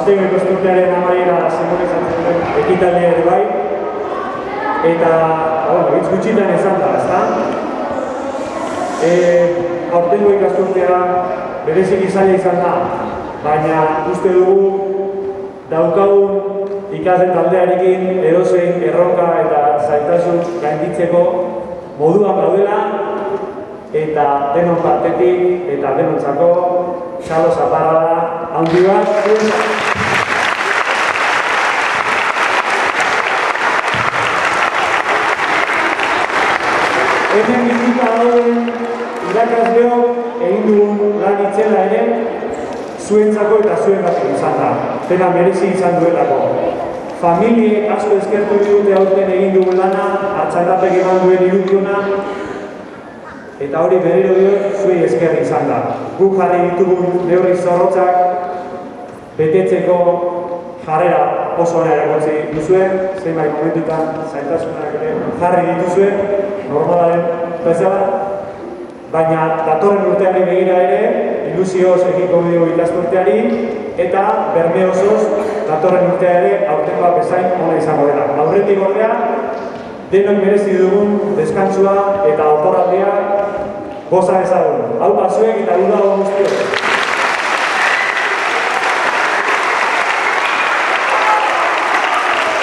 aurtengo ikasturtearen amaiera simbolizatzen duen ekitaldea ere bai. Eta, hitz gutxitan esan da, ezta? Aurtengo ikasturtea bereziki zaila izan da, baina uste dugu daukagun ikasle taldearekin edozein erronka eta zailtasun gainditzeko moduan gaudela eta denon partetik eta denontzako txalo zaparrada handi bat. Hemen bizita dauden irakasleok egin dugun lan itzela ere zuentzako eta zuengatik izan da. Dena merezi izan duelako. Familiek asko eskertu dute aurten egin dugun lana, Artxandapek eman duen irudiona, eta hori berriro diot zuei eskerri izan da. Guk jarri ditugun neurri zorrotzak betetzeko jarrera oso ona erakutsi duzuen, zenbait momentutan zailtasunak ere jarri dituzuen, normalaren bezala, baina datorren urteari begira ere, ilusioz egingo dugu ikasturteari, eta berme osoz datorren urtea ere aurtengoa bezain ona izango dela. Aurretik ordea, denok merezi dugun deskantsua eta oporraldia goza ezagun. Hau zuek eta dudago guztiok.